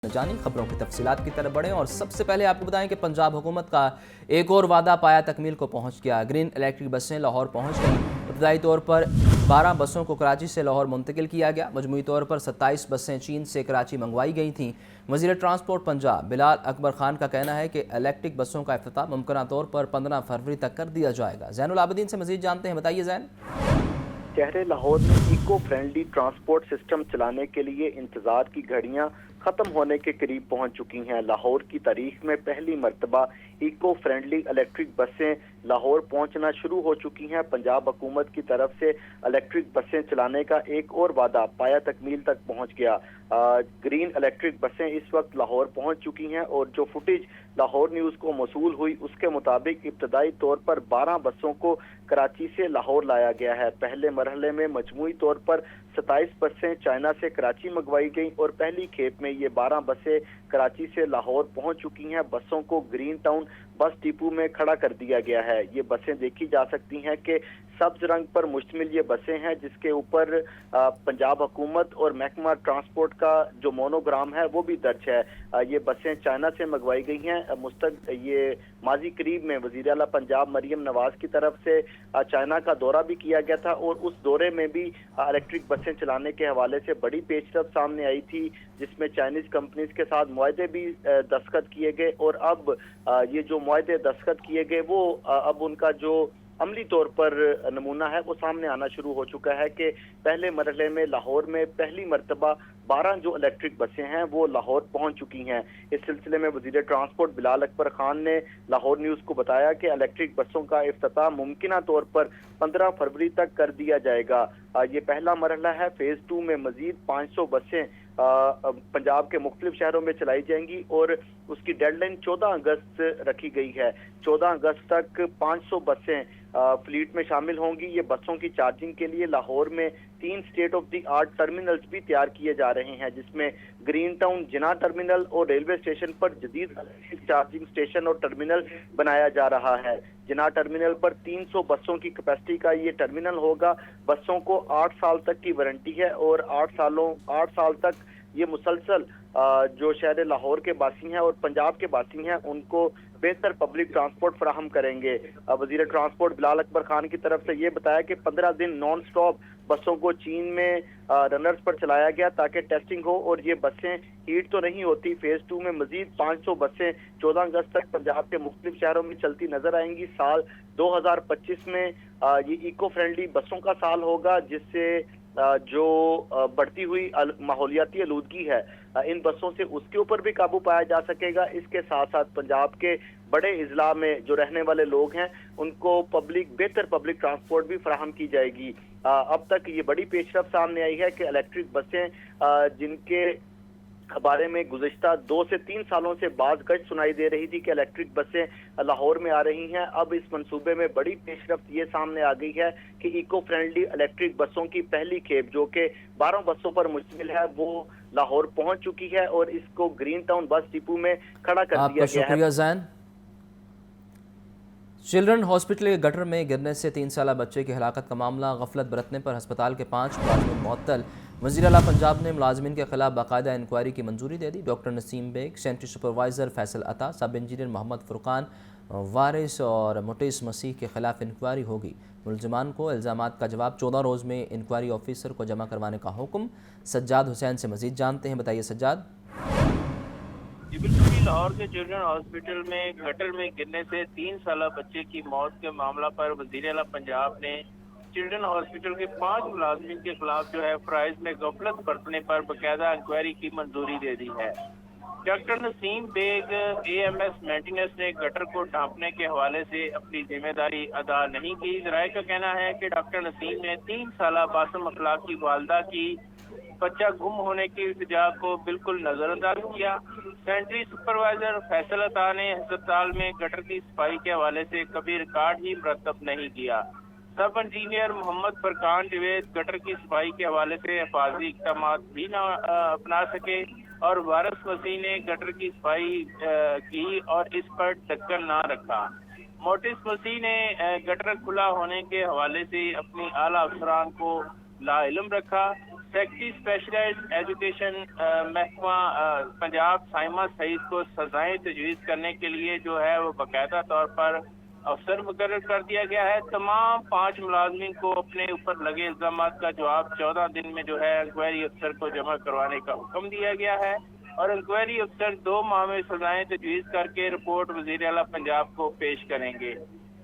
جانی خبروں کی تفصیلات کی طرف بڑھیں اور سب سے پہلے آپ کو بتائیں کہ پنجاب حکومت کا ایک اور وعدہ پایا تکمیل کو پہنچ گیا۔ گرین الیکٹرک بسیں لاہور پہنچ گئیں۔ ابتدائی طور پر 12 بسوں کو کراچی سے لاہور منتقل کیا گیا۔ مجموعی طور پر 27 بسیں چین سے کراچی منگوائی گئی تھیں۔ وزیر ٹرانسپورٹ پنجاب بلال اکبر خان کا کہنا ہے کہ الیکٹرک بسوں کا افتتاح ممکنہ طور پر 15 فروری تک کر دیا جائے گا۔ زین العابدین سے مزید جانتے ہیں، بتائیے زین۔ شہر لاہور میں ایکو فرینڈلی ٹرانسپورٹ سسٹم چلانے کے لیے انتظار کی گھڑیاں ختم ہونے کے قریب پہنچ چکی ہیں۔ لاہور کی تاریخ میں پہلی مرتبہ ایکو فرینڈلی الیکٹرک بسیں لاہور پہنچنا شروع ہو چکی ہیں۔ پنجاب حکومت کی طرف سے الیکٹرک بسیں چلانے کا ایک اور وعدہ پایا تکمیل تک پہنچ گیا۔ گرین الیکٹرک بسیں اس وقت لاہور پہنچ چکی ہیں اور جو فوٹیج لاہور نیوز کو موصول ہوئی اس کے مطابق ابتدائی طور پر 12 بسوں کو کراچی سے لاہور لایا گیا ہے۔ پہلے مرحلے میں مجموعی طور پر 27 بسیں چائنا سے کراچی منگوائی گئیں اور پہلی کھیپ میں یہ 12 بسیں کراچی سے لاہور پہنچ چکی ہیں۔ بسوں کو گرین ٹاؤن بس ڈپو میں کھڑا کر دیا گیا ہے۔ یہ بسیں دیکھی جا سکتی ہیں کہ سبز رنگ پر مشتمل یہ بسیں ہیں، جس کے اوپر پنجاب حکومت اور محکمہ ٹرانسپورٹ کا جو مونوگرام ہے وہ بھی درج ہے۔ یہ بسیں چائنا سے منگوائی گئی ہیں۔ یہ ماضی قریب میں وزیر اعلیٰ پنجاب مریم نواز کی طرف سے چائنا کا دورہ بھی کیا گیا تھا اور اس دورے میں بھی الیکٹرک بسیں چلانے کے حوالے سے بڑی پیش رفت سامنے آئی تھی، جس میں چائنیز کمپنیز کے ساتھ معاہدے بھی دستخط کیے گئے اور اب یہ جو معاہدے دستخط کیے گئے وہ اب ان کا جو عملی طور پر نمونہ ہے وہ سامنے آنا شروع ہو چکا ہے کہ پہلے مرحلے میں لاہور میں پہلی مرتبہ 12 جو الیکٹرک بسیں ہیں وہ لاہور پہنچ چکی ہیں۔ اس سلسلے میں وزیر ٹرانسپورٹ بلال اکبر خان نے لاہور نیوز کو بتایا کہ الیکٹرک بسوں کا افتتاح ممکنہ طور پر 15 فروری تک کر دیا جائے گا۔ یہ پہلا مرحلہ ہے۔ فیز 2 میں مزید 500 بسیں پنجاب کے مختلف شہروں میں چلائی جائیں گی اور اس کی ڈیڈ لائن 14 اگست رکھی گئی ہے۔ 14 اگست تک 500 بسیں فلیٹ میں شامل ہوں گی۔ یہ بسوں کی چارجنگ کے لیے لاہور میں 3 state of the art terminals بھی تیار کیے جا رہے ہیں، جس میں گرین ٹاؤن جناح ٹرمینل اور ریلوے اسٹیشن پر جدید چارجنگ اسٹیشن اور ٹرمینل بنایا جا رہا ہے۔ جناح ٹرمینل پر 300 بسوں کی کیپیسٹی کا یہ ٹرمینل ہوگا۔ بسوں کو 8 سال تک کی وارنٹی ہے اور 8 سال تک یہ مسلسل جو شہر لاہور کے باسی ہیں اور پنجاب کے باسی ہیں ان کو بہتر پبلک ٹرانسپورٹ فراہم کریں گے۔ وزیر ٹرانسپورٹ بلال اکبر خان کی طرف سے یہ بتایا کہ 15 دن نان سٹاپ بسوں کو چین میں رنرز پر چلایا گیا تاکہ ٹیسٹنگ ہو اور یہ بسیں ہیٹ تو نہیں ہوتی۔ فیز 2 میں مزید 500 بسیں 14 اگست تک پنجاب کے مختلف شہروں میں چلتی نظر آئیں گی۔ سال 2025 میں یہ ایکو فرینڈلی بسوں کا سال ہوگا، جس سے جو بڑھتی ہوئی ماحولیاتی آلودگی ہے ان بسوں سے اس کے اوپر بھی قابو پایا جا سکے گا۔ اس کے ساتھ ساتھ پنجاب کے بڑے اضلاع میں جو رہنے والے لوگ ہیں ان کو بہتر پبلک ٹرانسپورٹ بھی فراہم کی جائے گی۔ اب تک یہ بڑی پیش رفت سامنے آئی ہے کہ الیکٹرک بسیں جن کے بارے میں گزشتہ 2 سے 3 سالوں سے بعض گشت سنائی دے رہی تھی کہ الیکٹرک بسیں لاہور میں آ رہی ہیں، اب اس منصوبے میں بڑی پیش رفت یہ سامنے آ گئی ہے کہ ایکو فرینڈلی الیکٹرک بسوں کی پہلی کھیپ جو کہ 12 بسوں پر مشتمل ہے وہ لاہور پہنچ چکی ہے اور اس کو گرین ٹاؤن بس ڈپو میں کھڑا کر دیا گیا ہے۔ آپ کا شکریہ زین۔ چلڈرن ہاسپٹل کے گٹر میں گرنے سے 3 سالہ بچے کی ہلاکت کا معاملہ، غفلت برتنے پر ہسپتال کے 5 ملازمین معطل۔ وزیر اعلیٰ پنجاب نے ملازمین کے خلاف باقاعدہ انکوائری کی منظوری دے دی۔ ڈاکٹر نسیم بیگ، سینٹری سپروائزر فیصل عطا، سب انجینئر محمد فرقان وارث اور مٹیس مسیح کے خلاف انکوائری ہوگی۔ ملزمان کو الزامات کا جواب 14 روز میں انکوائری آفیسر کو جمع کروانے کا حکم۔ سجاد حسین سے مزید جانتے ہیں، بتائیے سجاد۔ جی بالکل، لاہور کے چلڈرن ہاسپٹل میں گٹر میں گرنے سے 3 سالہ بچے کی موت کے معاملہ پر وزیر اعلیٰ پنجاب نے چلڈرن ہاسپٹل کے 5 ملازمین کے خلاف جو ہے فرائض میں غفلت برتنے پر باقاعدہ انکوائری کی منظوری دے دی ہے۔ ڈاکٹر نسیم بیگ AMS مینٹیننس نے گٹر کو ڈھانپنے کے حوالے سے اپنی ذمہ داری ادا نہیں کی۔ ذرائع کا کہنا ہے کہ ڈاکٹر نسیم نے 3 سالہ باسم اخلاق کی والدہ کی بچہ گم ہونے کی التجا کو بالکل نظر انداز کیا۔ سینٹری سپروائزر فیصل عطا نے ہسپتال میں گٹر کی صفائی کے حوالے سے کبھی ریکارڈ ہی مرتب نہیں کیا۔ سب انجینئر محمد فرقان جوید گٹر کی صفائی کے حوالے سے حفاظتی اقدامات بھی نہ اپنا سکے اور وارث مسیح نے گٹر کی صفائی کی اور اس پر ڈھکن نہ رکھا۔ موٹس مسیح نے گٹر کھلا ہونے کے حوالے سے اپنی اعلیٰ افسران کو لا علم رکھا۔ सेक्रेटरी स्पेशलाइज्ड एजुकेशन महकमा पंजाब साइमा सईद को सजाएं तजवीज़ करने के लिए जो है वो बाकायदा तौर पर अफसर मुकर्रर कर दिया गया है। तमाम 5 मुलाजमीन को अपने ऊपर लगे इल्जामात का जवाब 14 दिन में जो है इंक्वायरी अफसर को जमा करवाने का हुक्म दिया गया है और इंक्वायरी अफसर 2 माह में सजाएं तजवीज़ करके रिपोर्ट वज़ीर आला पंजाब को पेश करेंगे।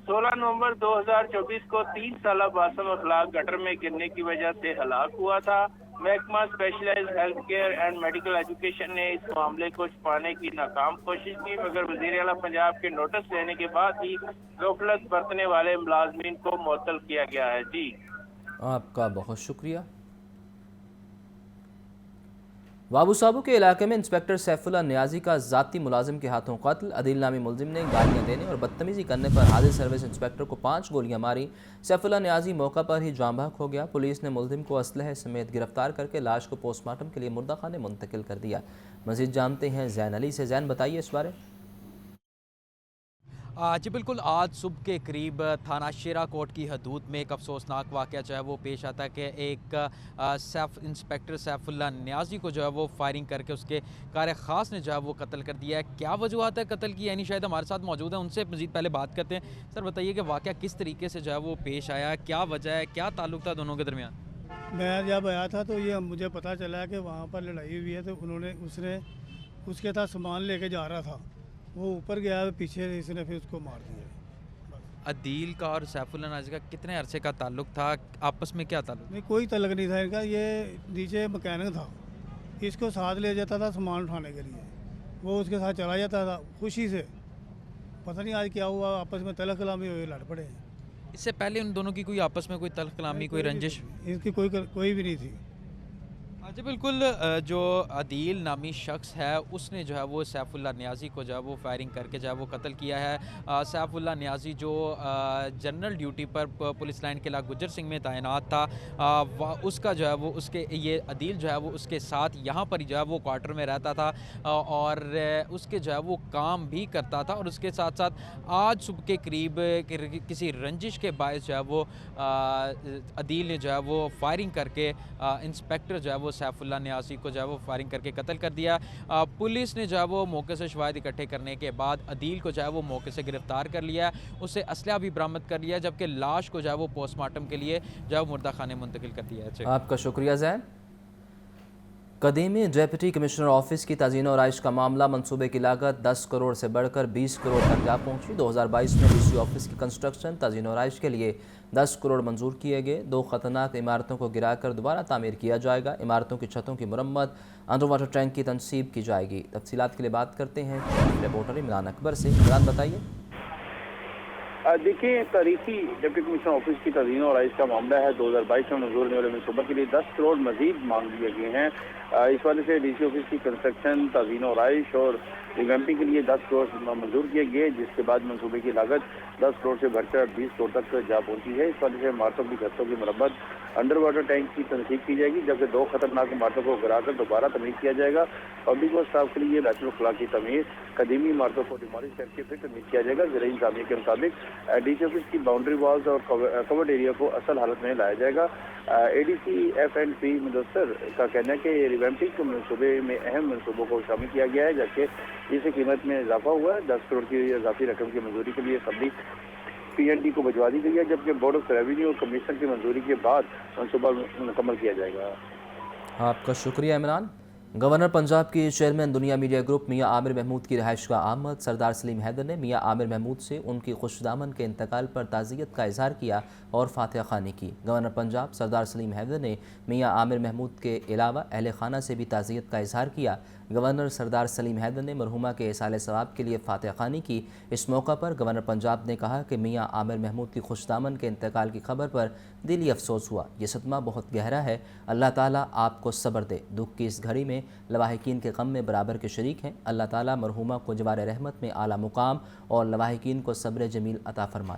16 नवंबर 2024 को 3 साला बासम अखलाक गटर में गिरने की वजह से हलाक हुआ था। महकमा specialized health care and medical education ने इस मामले को छुपाने की नाकाम कोशिश की, मगर वज़ीर आला पंजाब के नोटिस लेने के बाद ही गफलत बरतने वाले मुलाजमीन को मुअत्तल किया गया है। जी आपका बहुत शुक्रिया। बाबू साबू के इलाके में इंस्पेक्टर सैफुल्लाह नियाजी का ज़ाती मुलाजिम के हाथों कत्ल। अदील नामी मुलजिम ने गालियां देने और बदतमीज़ी करने पर हाजिर सर्विस इंस्पेक्टर को 5 गोलियां मारी। सैफुल्लाह नियाजी मौका पर ही जाँ बहक हो गया। पुलिस ने मुलजिम को असलहे समेत गिरफ्तार करके लाश को पोस्टमार्टम के लिए मुर्दा खाने मुंतकिल कर दिया। मज़ीद जानते हैं ज़ैन अली से। ज़ैन, बताइए इस बारे। जी बिल्कुल, आज सुबह के करीब थाना शेरा कोट की हदूद में एक अफसोसनाक वाक़या जो है वो पेश आता है कि एक इंस्पेक्टर सैफुल्लाह नियाजी को जो है वो फायरिंग करके उसके कार ख़ास ने जो है वो कत्ल कर दिया है। क्या वजूहत है कत्ल की, यानी शायद हमारे साथ मौजूद है, उनसे मज़ीद पहले बात करते हैं। सर बताइए कि वाक़या किस तरीके से जो है वो पेश आया, क्या वजह है, क्या ताल्लुक़ था दोनों के दरमियान? मैं जब आया था तो ये मुझे पता चला कि वहाँ पर लड़ाई हुई है, तो उसने उसके साथ सामान लेके जा रहा था, वो ऊपर गया, पीछे इसने फिर उसको मार दिया। अदील का और सैफुल्लाह नियाजी का कितने अरसे का ताल्लुक़ था, आपस में क्या ताल्लुक़? नहीं, कोई तलक नहीं था इनका। ये नीचे मैकेनिक था, इसको साथ ले जाता था सामान उठाने के लिए, वो उसके साथ चला जाता था खुशी से। पता नहीं आज क्या हुआ, आपस में तलक कलामी हुई, लड़ पड़े। इससे पहले उन दोनों की कोई आपस में कोई तल्ख कलामी, कोई रंजिश? इसकी कोई भी नहीं थी। जी बिल्कुल, जो अदील नामी शख्स है उसने जो है वो सैफुल्लाह नियाजी को जो है वो फायरिंग करके जो है वो कत्ल किया है। सैफुल्लाह नियाजी जो जनरल ड्यूटी पर पुलिस लाइन किला गुज्जर सिंह में तैनात था, उसका जो है वो ये अदील जो है वो उसके साथ यहाँ पर जो है वो क्वार्टर में रहता था और उसके जो है वो काम भी करता था। और उसके साथ साथ आज सुबह के करीब किसी रंजिश के बायस जो है वो अदील ने जो है वो फायरिंग करके इंस्पेक्टर जो है वो सैफुल्लाह नियाजी को जो है वो फायरिंग करके कत्ल कर दिया। पुलिस ने जो है वो मौके से शवाहिद इकट्ठे करने के बाद अदील को जो है वो मौके से गिरफ्तार कर लिया, उससे असलहा भी बरामद कर लिया, जबकि लाश को जो है वो पोस्टमार्टम के लिए जो है मुर्दा खाने मुंतकिल कर दिया है। आपका शुक्रिया ज़ैन। कदीमी डिप्टी कमिश्नर ऑफिस की तज़ीन और आइश का मामला, मंसूबे की लागत 10 करोड़ से बढ़कर 20 करोड़ तक जा पहुंची। 2022 में डीसी ऑफिस की कंस्ट्रक्शन तज़ीन और आइश के लिए 10 करोड़ मंजूर किए गए। 2 ख़तरनाक इमारतों को गिराकर दोबारा तामीर किया जाएगा। इमारतों की छतों की मुरम्मत, अंडर वाटर टैंक की तनसीब की जाएगी। तफसीलात के लिए बात करते हैं रिपोर्टर इमरान अकबर से। इमरान, बताइए। देखिए, तारीखी डिप्टी कमिश्नर ऑफिस की तज़ीन और आइश का मामला है। 2022 में मंजूर होने वाले मनसूबे के लिए 10 करोड़ मजीद मांग लिए गए हैं। इस वजह से डीसी ऑफिस की कंस्ट्रक्शन, तज़ीन और आइश और रिवैम्पिंग के लिए 10 करोड़ मंजूर किए गए, जिसके बाद मनसूबे की लागत 10 करोड़ से बढ़कर 20 करोड़ तक जा पहुंची है। इस वजह से इमारतों की छतों की मरम्मत, अंडर वाटर टैंक की तनसीब की जाएगी, जबकि 2 खतरनाक इमारतों को गिराकर दोबारा तमीर किया जाएगा। पब्लिक और स्टाफ के लिए बैतुल खुला की तमीर, कदीमी इमारतों को डिमोलिश करके फिर तमीर किया जाएगा। ज़राई इंतज़ामिया के मुताबिक डीसी ऑफिस की बाउंड्री वॉल्स और कवर्ड एरिया को असल हालत में लाया जाएगा। एडीसी FNP मुदस्सर का कहना है कि रिवैम्पिंग के मनसूबे में अहम मनसूबों को शामिल किया गया है, जबकि जिससे कीमत में इजाफा हुआ है। 10 करोड़ की इजाफी रकम की मंजूरी के लिए असम्बली PND को भिजवा दी गई है, जबकि बोर्ड ऑफ रेवेन्यू और कमीशन की मंजूरी के बाद मनसूबा मुकम्मल किया जाएगा। आपका शुक्रिया इमरान। गवर्नर पंजाब की चेयरमैन दुनिया मीडिया ग्रुप मियां आमिर महमूद की रिहाइश का आमद। सरदार सलीम हैदर ने मियां आमिर महमूद से उनकी खुशदामन के इंतकाल पर ताज़ियत का इजहार किया और फातिहा खानी की। गवर्नर पंजाब सरदार सलीम हैदर ने मियां आमिर महमूद के अलावा अहले खाना से भी ताज़ियत का इजहार किया। गवर्नर सरदार सलीम हैदर ने मरहुमा के इसाले सवाब के लिए फातिहा खानी की। इस मौका पर गवर्नर पंजाब ने कहा कि मियां आमिर महमूद की खुशदामन के इंतकाल की खबर पर दिली अफसोस हुआ। ये सदमा बहुत गहरा है। अल्लाह ताला आपको सब्र दे। दुख की इस घड़ी में लवाहिकीन के गम में बराबर के शरीक हैं। अल्लाह ताला मरहुमा को जवार रहमत में आला मुकाम और लवाहिकीन को सब्र जमील अता फरमाए।